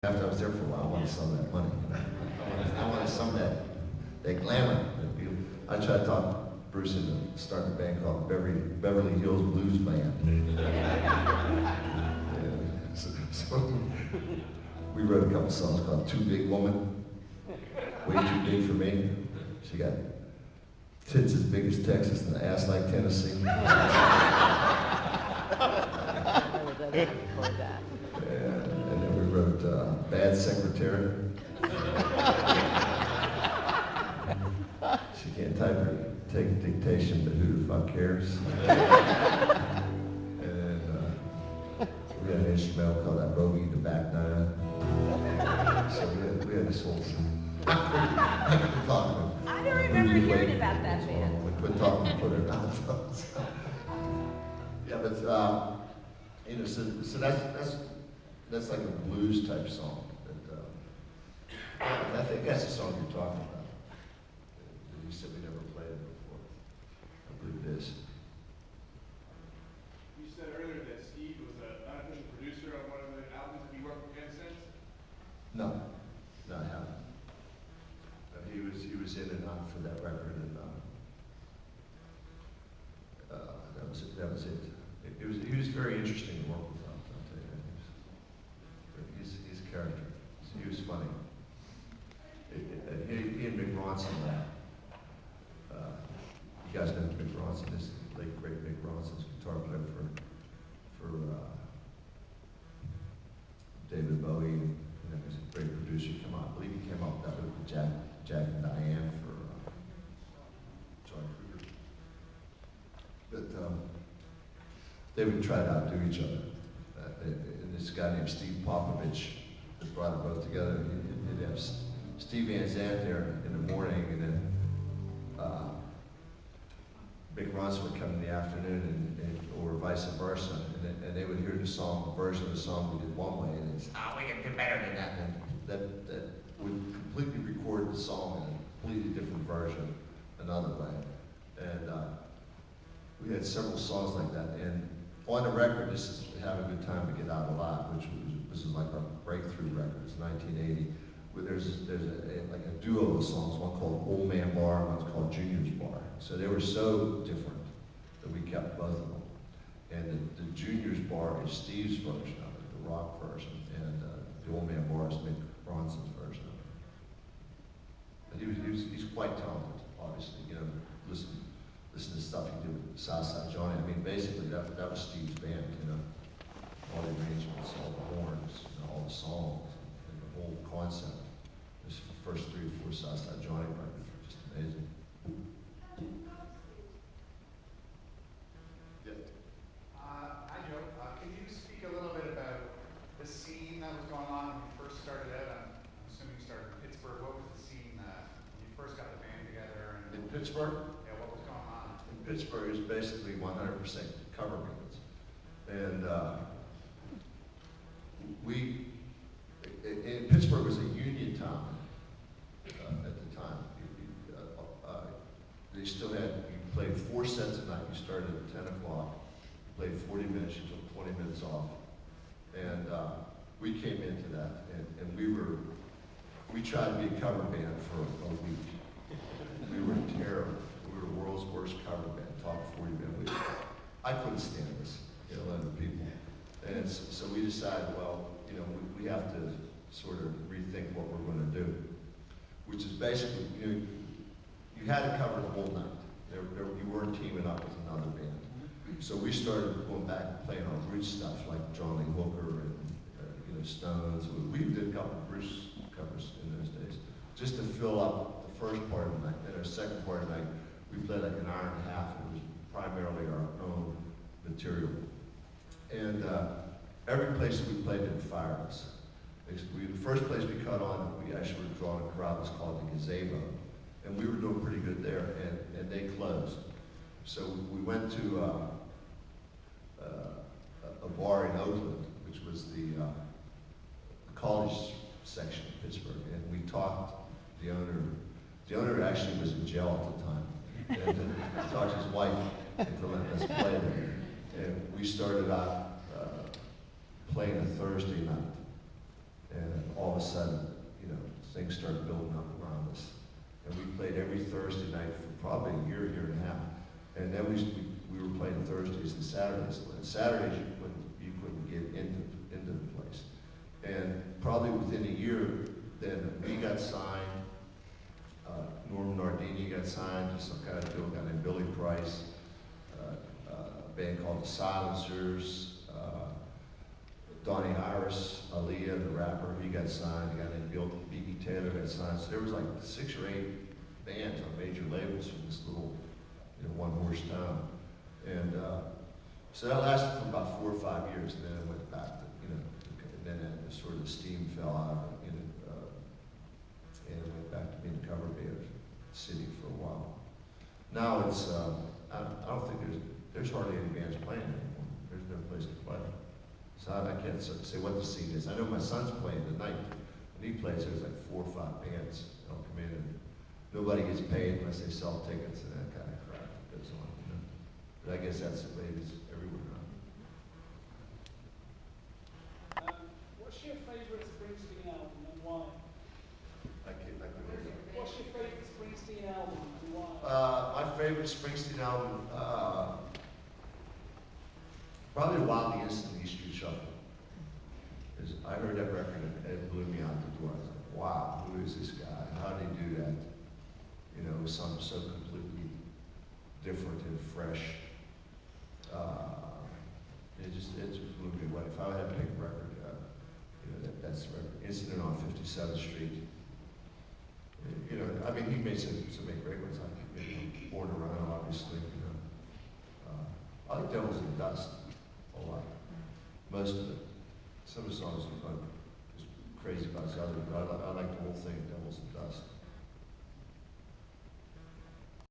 After I was there for a while, I wanted some of that money. I wanted some of that glamour. I tried to talk Bruce into starting a band called Beverly Hills Blues Band. So we wrote a couple songs called Too Big Woman, Way Too Big for Me. She got tits as big as Texas and an ass like Tennessee. And then we wrote Bad Secretary. She can't type or take dictation, but who the fuck cares? And we had an instrumental called That Bogey, the Back Nine. So we had this whole I quit talking. I don't remember hearing about that band. We quit talking and put it on. Yeah, but you know, so that's like a blues type song. I think that's the song you're talking about. You said we never played it before. I believe it is. You said earlier that Steve was an unofficial producer on one of the albums. Have you worked with him since? No, I haven't. He was in and out for that record, and that was it. He was very interesting to work with. I'll tell you that. He's a character. He was funny. He and Mick Ronson. You guys know Mick Ronson, this late great Mick Ronson's guitar player for David Bowie. And, you know, he's a great producer. I believe he came up with that with Jack and Diane for John Cougar. But they would try to outdo each other. And this guy named Steve Popovich that brought them both together. He'd have Steve Van Zandt there in the morning, and then Mick Ronson would come in the afternoon, or vice versa, and they would hear the version of the song we did one way, and they'd say, "Oh, we can do better than that." And that would completely record the song in a completely different version, another way. And we had several songs like that. And on the record, this is Have a Good Time to Get Out a Lot, which was like our breakthrough record. It's 1980. Where there's like a duo of songs, one called Old Man Bar, one's called Junior's Bar. So they were so different that we kept both of them. And the Junior's Bar is Steve's version of it, the rock version, and the Old Man Bar is Mick Ronson's version of it. But he's quite talented, obviously. You know, listen to the stuff he did with Southside Johnny. I mean, basically that was Steve's band. You know, all the arrangements, all the horns, you know, all the songs, and the whole concept. This first 3 or 4 Southside Johnny records were just amazing. Hi, Joe. Can you speak a little bit about the scene that was going on when you first started out? I'm assuming you started in Pittsburgh. What was the scene when you first got the band together? In Pittsburgh? Yeah, what was going on? In Pittsburgh is basically 100% cover bands. And Pittsburgh was a union town at the time. They still had, you played 4 sets a night. You started at 10 o'clock, played 40 minutes, you took 20 minutes off. And we came into that, and we tried to be a cover band for a week. We were terrible. We were the world's worst cover band, top 40 band. I couldn't stand this, you know, other people. And so we decided, well, you know, we have to sort of rethink what we're going to do, which is basically, you know, you had to cover the whole night. You weren't teaming up with another band. So we started going back and playing our Bruce stuff, like John Lee Hooker and you know, Stones. We did a couple of Bruce covers in those days, just to fill up the first part of the night. Then our second part of the night, we played like an hour and a half. It was primarily our own material. And every place we played didn't fire us. The first place we cut on, we actually were drawing a crowd, was called the Gazebo. And we were doing pretty good there, and they closed. So we went to a bar in Oakland, which was the college section of Pittsburgh, and we talked the owner. The owner actually was in jail at the time, and we talked his wife into letting us play there. And we started out playing a Thursday night. And all of a sudden, you know, things started building up around us. And we played every Thursday night for probably a year and a half. And then we were playing Thursdays and Saturdays. And Saturdays you couldn't get into the place. And probably within a year, then we got signed. Norman Nardini got signed to some kind of deal, a guy named Billy Price. A band called the Silencers. Donnie Iris, Aaliyah, the rapper, he got signed. A guy named Bill B.B. Taylor got signed. So there was like 6 or 8 bands on major labels from this little, you know, one-horse town. And so that lasted for about 4 or 5 years, and then it went back to, you know, and then the sort of steam fell out of it, you know, and it went back to being a cover band of the city for a while. Now it's, I don't think there's hardly any bands playing anymore. There's no place to play. So I can't say what the scene is. I know my son's playing tonight. When he plays, there's like 4 or 5 bands that'll come in, and nobody gets paid unless they sell tickets and that kind of crap that goes on. You know? But I guess that's the way it is everywhere now. What's your favourite Springsteen album and why? I can What's your favourite Springsteen album and why? My favorite Springsteen album, probably Wild the Instant East Street Shuffle. Because I heard that record and it blew me out the door. I was like, wow, who is this guy? How did he do that? You know, something so completely different and fresh. It just blew me away. If I had to pick a record, you know, that's the record. Incident on 57th Street. You know, I mean, he made some great ones. Like, you know, Born to Run, obviously. You know, I like Devils and Dust a lot. Most of it. Some of the songs I'm just crazy about the other, but I like the whole thing, Devils and Dust.